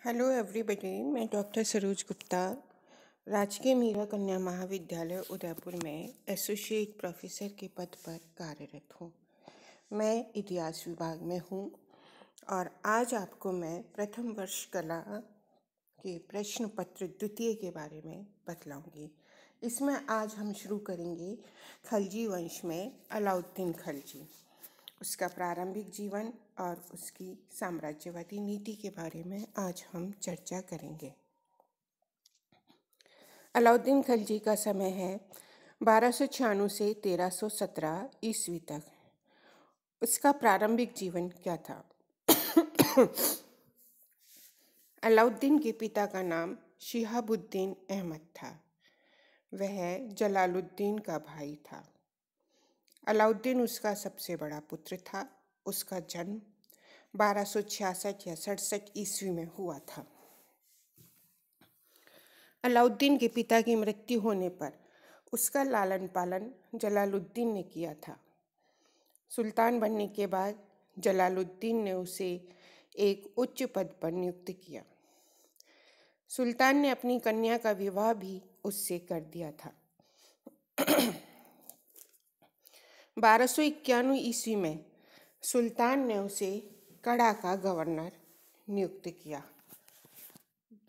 Hello everybody, मैं doctor Saroj Gupta राजकीय मीरा कन्या महाविद्यालय उदयपुर में एसोसिएट प्रोफेसर के पद पर कार्यरत हूँ। मैं इतिहास विभाग में हूँ और आज आपको मैं प्रथम वर्ष कला के प्रश्न पत्र द्वितीय के बारे में बतलाऊंगी। इसमें आज हम शुरू करेंगे खलजी वंश में अलाउद्दीन खलजी, उसका प्रारंभिक जीवन और उसकी साम्राज्यवादी नीति के बारे में आज हम चर्चा करेंगे। अलाउद्दीन खलजी का समय है 1296 से 1317 ईस्वी तक। उसका प्रारंभिक जीवन क्या था? अलाउद्दीन के पिता का नाम शिहाबुद्दीन अहमद था। वह जलालुद्दीन का भाई था। अलाउद्दीन उसका सबसे बड़ा पुत्र था। उसका जन्म 1266 या 67 ईस्वी में हुआ था। अलाउद्दीन के पिता की मृत्यु होने पर उसका लालन पालन जलालुद्दीन ने किया था। सुल्तान बनने के बाद जलालुद्दीन ने उसे एक उच्च पद पर नियुक्त किया। सुल्तान ने अपनी कन्या का विवाह भी उससे कर दिया था। 1291 ईस्वी में सुल्तान ने उसे कड़ा का गवर्नर नियुक्त किया।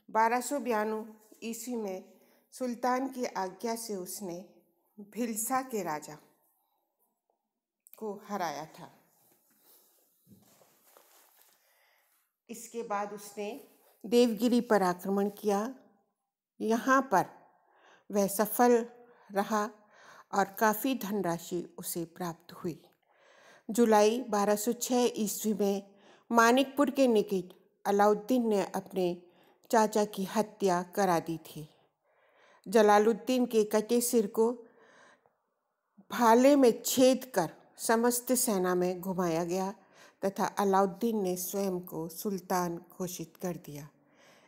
1292 ईस्वी में सुल्तान की आज्ञा से उसने भिलसा के राजा को हराया था। इसके बाद उसने देवगिरी पर आक्रमण किया। यहाँ पर वह सफल रहा और काफ़ी धनराशि उसे प्राप्त हुई। जुलाई 1206 ईस्वी में मानिकपुर के निकट अलाउद्दीन ने अपने चाचा की हत्या करा दी थी। जलालुद्दीन के कटे सिर को भाले में छेद कर समस्त सेना में घुमाया गया तथा अलाउद्दीन ने स्वयं को सुल्तान घोषित कर दिया।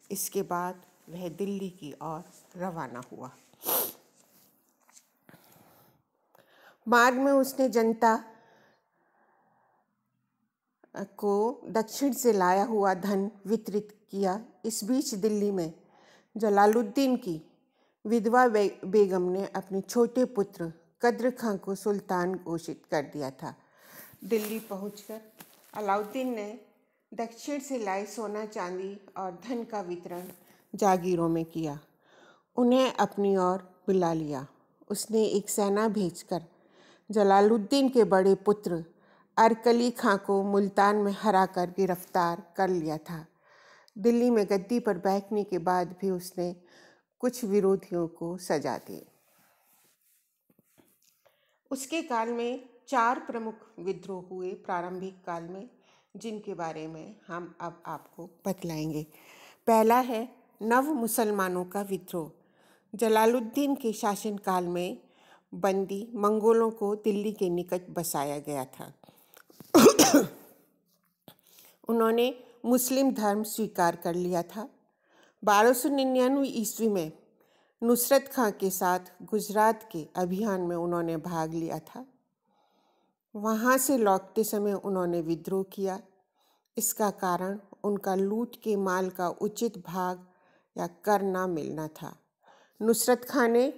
इसके बाद वह दिल्ली की ओर रवाना हुआ। मार्ग में उसने जनता को दक्षिण से लाया हुआ धन वितरित किया। इस बीच दिल्ली में जलालुद्दीन की विधवा बेगम ने अपने छोटे पुत्र कद्र खां को सुल्तान घोषित कर दिया था। दिल्ली पहुंचकर अलाउद्दीन ने दक्षिण से लाए सोना चांदी और धन का वितरण जागीरों में किया। उन्हें अपनी ओर बुला लिया। उसने एक सेना भेजकर जलालुद्दीन के बड़े पुत्र अरकली खां को मुल्तान में हराकर गिरफ्तार कर लिया था। दिल्ली में गद्दी पर बैठने के बाद भी उसने कुछ विरोधियों को सजा दी। उसके काल में 4 प्रमुख विद्रोह हुए प्रारंभिक काल में, जिनके बारे में हम अब आपको बतलाएंगे। पहला है नव मुसलमानों का विद्रोह। जलालुद्दीन के शासनकाल में बंदी मंगोलों को दिल्ली के निकट बसाया गया था। उन्होंने मुस्लिम धर्म स्वीकार कर लिया था। 1299 ईस्वी में नुसरत खां के साथ गुजरात के अभियान में उन्होंने भाग लिया था। वहाँ से लौटते समय उन्होंने विद्रोह किया। इसका कारण उनका लूट के माल का उचित भाग या कर ना मिलना था। नुसरत खां ने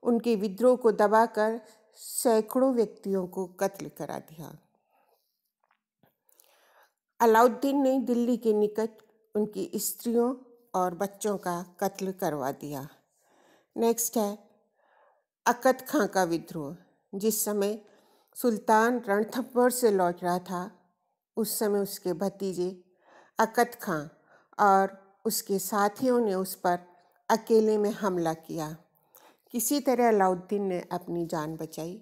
उनके विद्रोह को दबाकर सैकड़ों व्यक्तियों को कत्ल करा दिया। अलाउद्दीन ने दिल्ली के निकट उनकी स्त्रियों और बच्चों का कत्ल करवा दिया। नेक्स्ट है अकद खां का विद्रोह। जिस समय सुल्तान रणथंभौर से लौट रहा था, उस समय उसके भतीजे अकद खां और उसके साथियों ने उस पर अकेले में हमला किया। किसी तरह अलाउद्दीन ने अपनी जान बचाई।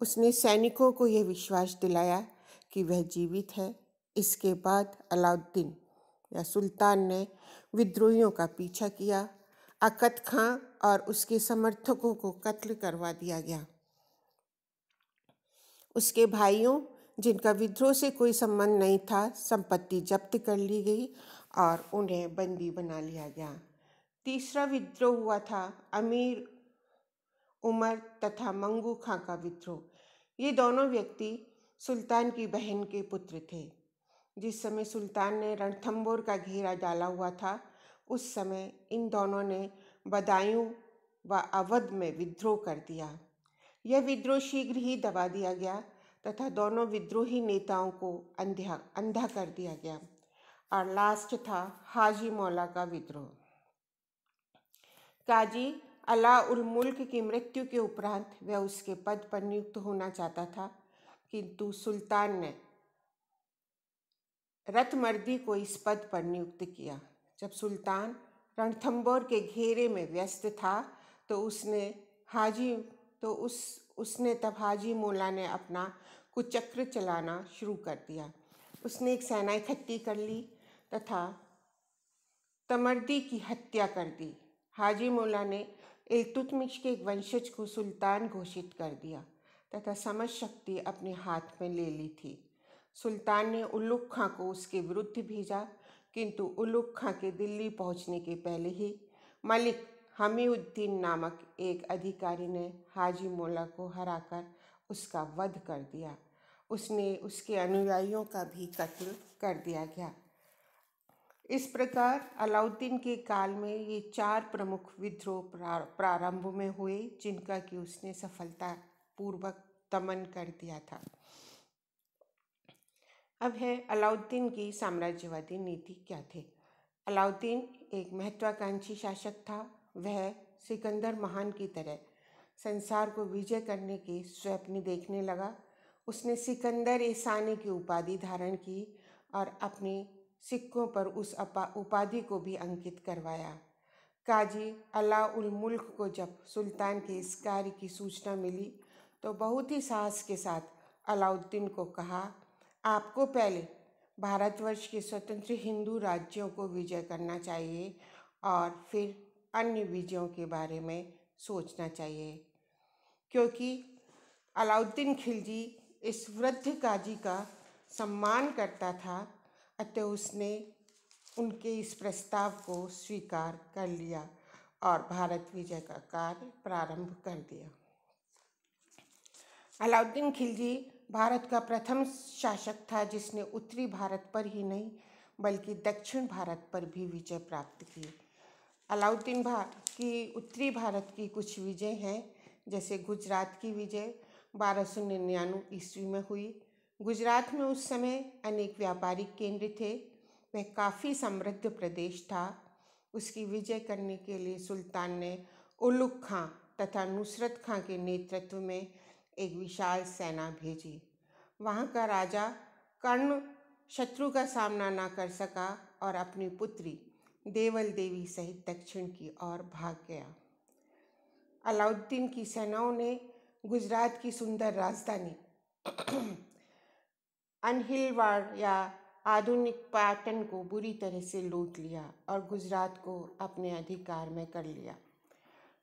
उसने सैनिकों को यह विश्वास दिलाया कि वह जीवित है। इसके बाद अलाउद्दीन या सुल्तान ने विद्रोहियों का पीछा किया। अकद खां और उसके समर्थकों को कत्ल करवा दिया गया। उसके भाइयों, जिनका विद्रोह से कोई संबंध नहीं था, संपत्ति जब्त कर ली गई और उन्हें बंदी बना लिया गया। तीसरा विद्रोह हुआ था अमीर उमर तथा मंगू खां का विद्रोह। ये दोनों व्यक्ति सुल्तान की बहन के पुत्र थे। जिस समय सुल्तान ने रणथंबोर का घेरा डाला हुआ था, उस समय इन दोनों ने बदायूं व अवध में विद्रोह कर दिया। यह विद्रोह शीघ्र ही दबा दिया गया तथा दोनों विद्रोही नेताओं को अंधा कर दिया गया। और लास्ट था हाजी मौला का विद्रोह। काजी अला उल मुल्क की मृत्यु के उपरांत वह उसके पद पर नियुक्त होना चाहता था, किंतु सुल्तान ने रतमर्दी को इस पद पर नियुक्त किया। जब सुल्तान रणथंबोर के घेरे में व्यस्त था तो उसने तब हाजी मौला ने अपना कुचक्र चलाना शुरू कर दिया। उसने एक सेना इकट्ठी कर ली तथा तमर्दी की हत्या कर दी। हाजी मौला ने इल्तुतमिश के एक वंशज को सुल्तान घोषित कर दिया तथा समझ शक्ति अपने हाथ में ले ली थी। सुल्तान ने उल्लुग खां को उसके विरुद्ध भेजा, किंतु उल्लुग खां के दिल्ली पहुंचने के पहले ही मलिक हमीउद्दीन नामक एक अधिकारी ने हाजी मौला को हराकर उसका वध कर दिया। उसके अनुयायियों का भी कत्ल कर दिया गया। इस प्रकार अलाउद्दीन के काल में ये 4 प्रमुख विद्रोह प्रारंभ में हुए, जिनका कि उसने सफलतापूर्वक दमन कर दिया था। अब है अलाउद्दीन की साम्राज्यवादी नीति क्या थे। अलाउद्दीन एक महत्वाकांक्षी शासक था। वह सिकंदर महान की तरह संसार को विजय करने के स्वप्न देखने लगा। उसने सिकंदर ए सानी की उपाधि धारण की और अपने सिक्कों पर उस उपाधि को भी अंकित करवाया। काजी अला उल मुल्क को जब सुल्तान के इस कार्य की सूचना मिली तो बहुत ही साहस के साथ अलाउद्दीन को कहा, आपको पहले भारतवर्ष के स्वतंत्र हिंदू राज्यों को विजय करना चाहिए और फिर अन्य विजयों के बारे में सोचना चाहिए। क्योंकि अलाउद्दीन खिलजी इस वृद्ध काजी का सम्मान करता था, अतः उसने उनके इस प्रस्ताव को स्वीकार कर लिया और भारत विजय का कार्य प्रारंभ कर दिया। अलाउद्दीन खिलजी भारत का प्रथम शासक था जिसने उत्तरी भारत पर ही नहीं बल्कि दक्षिण भारत पर भी विजय प्राप्त की। अलाउद्दीन की उत्तरी भारत की कुछ विजय हैं, जैसे गुजरात की विजय 1299 ईस्वी में हुई। गुजरात में उस समय अनेक व्यापारिक केंद्र थे। वह काफ़ी समृद्ध प्रदेश था। उसकी विजय करने के लिए सुल्तान ने उल्लुग खां तथा नुसरत खां के नेतृत्व में एक विशाल सेना भेजी। वहाँ का राजा कर्ण शत्रु का सामना न कर सका और अपनी पुत्री देवल देवी सहित दक्षिण की ओर भाग गया। अलाउद्दीन की सेनाओं ने गुजरात की सुंदर राजधानी अनहिलवाड़ या आधुनिक पाटन को बुरी तरह से लूट लिया और गुजरात को अपने अधिकार में कर लिया।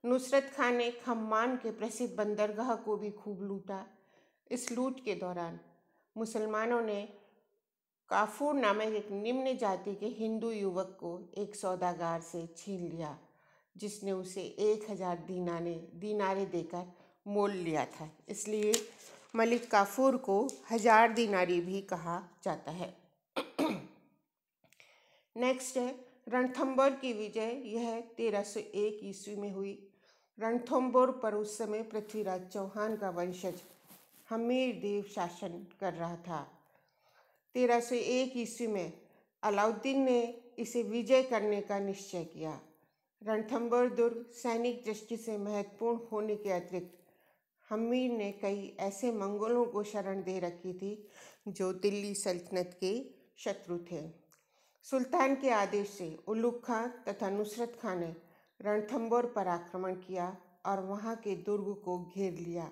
नुसरत खां ने खम्मान के प्रसिद्ध बंदरगाह को भी खूब लूटा। इस लूट के दौरान मुसलमानों ने काफूर नामक एक निम्न जाति के हिंदू युवक को एक सौदागर से छीन लिया, जिसने उसे 1000 दीनारे देकर मोल लिया था। इसलिए मलिक काफूर को 1000 दीनारी भी कहा जाता है। नेक्स्ट है रणथंबोर की विजय। यह 1301 ईस्वी में हुई। रणथंबोर पर उस समय पृथ्वीराज चौहान का वंशज हमीर देव शासन कर रहा था। 1301 ईस्वी में अलाउद्दीन ने इसे विजय करने का निश्चय किया। रणथंबोर दुर्ग सैनिक दृष्टि से महत्वपूर्ण होने के अतिरिक्त हमीर ने कई ऐसे मंगोलों को शरण दे रखी थी जो दिल्ली सल्तनत के शत्रु थे। सुल्तान के आदेश से उल्लुग खां तथा नुसरत खां ने रणथंबोर पर आक्रमण किया और वहां के दुर्ग को घेर लिया।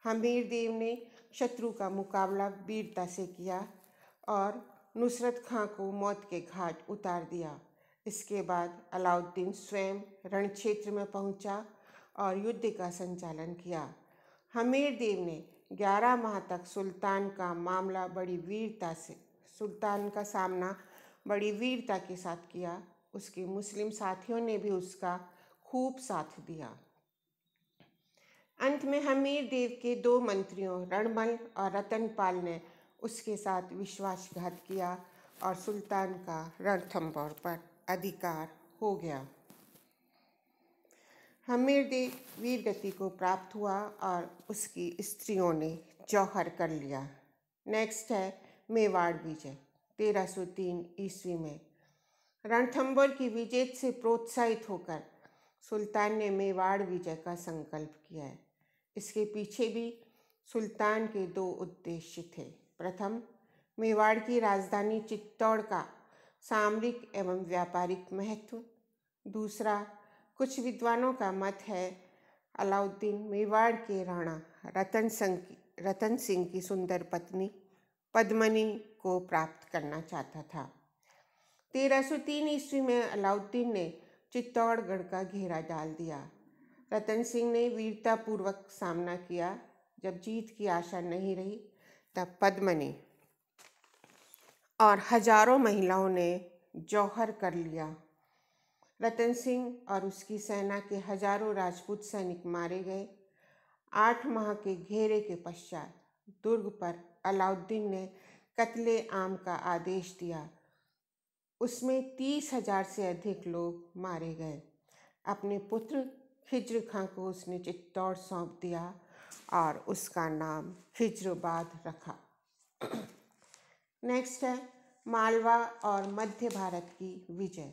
हमीर देव ने शत्रु का मुकाबला वीरता से किया और नुसरत खां को मौत के घाट उतार दिया। इसके बाद अलाउद्दीन स्वयं रणक्षेत्र में पहुंचा और युद्ध का संचालन किया। हमीर देव ने 11 माह तक सुल्तान का सामना बड़ी वीरता के साथ किया। उसके मुस्लिम साथियों ने भी उसका खूब साथ दिया। अंत में हमीर देव के 2 मंत्रियों रणमल और रतनपाल ने उसके साथ विश्वासघात किया और सुल्तान का रणथंभौर पर अधिकार हो गया। हमीरदेव वीर गति को प्राप्त हुआ और उसकी स्त्रियों ने जौहर कर लिया। नेक्स्ट है मेवाड़ विजय 1303 ईस्वी में। रणथंभौर की विजय से प्रोत्साहित होकर सुल्तान ने मेवाड़ विजय का संकल्प किया है। इसके पीछे भी सुल्तान के दो उद्देश्य थे। प्रथम, मेवाड़ की राजधानी चित्तौड़ का सामरिक एवं व्यापारिक महत्व। दूसरा, कुछ विद्वानों का मत है अलाउद्दीन मेवाड़ के राणा रतन सिंह की सुंदर पत्नी पद्मनी को प्राप्त करना चाहता था। 1303 ईस्वी में अलाउद्दीन ने चित्तौड़गढ़ का घेरा डाल दिया। रतन सिंह ने वीरतापूर्वक सामना किया। जब जीत की आशा नहीं रही तब पद्मनी और हजारों महिलाओं ने जौहर कर लिया। रतन सिंह और उसकी सेना के हजारों राजपूत सैनिक मारे गए। 8 माह के घेरे के पश्चात दुर्ग पर अलाउद्दीन ने कत्ले आम का आदेश दिया। उसमें 30,000 से अधिक लोग मारे गए। अपने पुत्र खिज्र खां को उसने चित्तौड़ सौंप दिया और उसका नाम खिज्राबाद रखा। नेक्स्ट है मालवा और मध्य भारत की विजय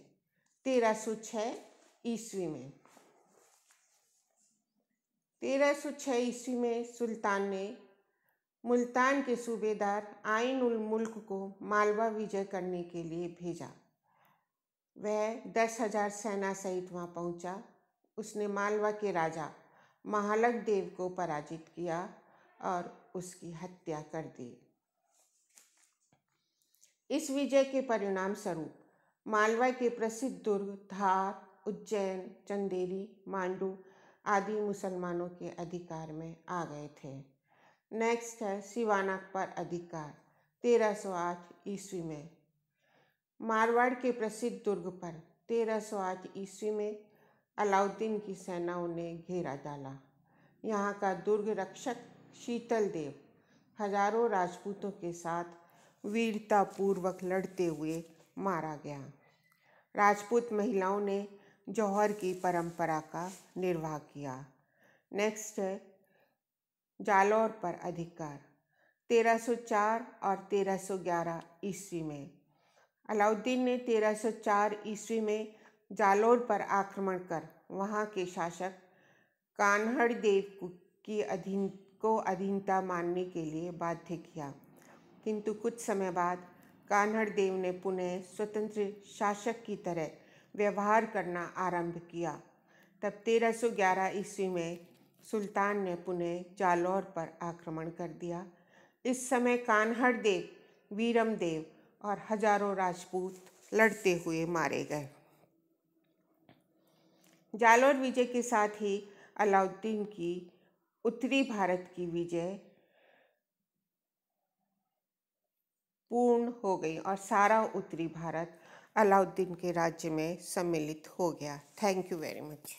1306 ईस्वी में। 1306 ईस्वी में सुल्तान ने मुल्तान के सूबेदार आइन उल मुल्क को मालवा विजय करने के लिए भेजा। वह 10,000 सेना सहित वहां पहुंचा। उसने मालवा के राजा महालक देव को पराजित किया और उसकी हत्या कर दी। इस विजय के परिणाम स्वरूप मालवा के प्रसिद्ध दुर्ग धार, उज्जैन, चंदेरी, मांडू आदि मुसलमानों के अधिकार में आ गए थे। नेक्स्ट है सिवानक पर अधिकार 1308 ईस्वी में। मारवाड़ के प्रसिद्ध दुर्ग पर 1308 ईस्वी में अलाउद्दीन की सेनाओं ने घेरा डाला। यहाँ का दुर्ग रक्षक शीतल देव हजारों राजपूतों के साथ वीरतापूर्वक लड़ते हुए मारा गया। राजपूत महिलाओं ने जौहर की परंपरा का निर्वाह किया। नेक्स्ट है जालौर पर अधिकार 1304 और 1311 ईस्वी में। अलाउद्दीन ने 1304 ईस्वी में जालौर पर आक्रमण कर वहां के शासक कान्हड़ देव को अधीनता मानने के लिए बाध्य किया, किंतु कुछ समय बाद कान्हड़ देव ने पुनः स्वतंत्र शासक की तरह व्यवहार करना आरंभ किया। तब 1311 ईस्वी में सुल्तान ने पुनः जालौर पर आक्रमण कर दिया। इस समय कान्हड़ देव, वीरम देव और हजारों राजपूत लड़ते हुए मारे गए। जालौर विजय के साथ ही अलाउद्दीन की उत्तरी भारत की विजय पूर्ण हो गई और सारा उत्तरी भारत अलाउद्दीन के राज्य में सम्मिलित हो गया। Thank you very much.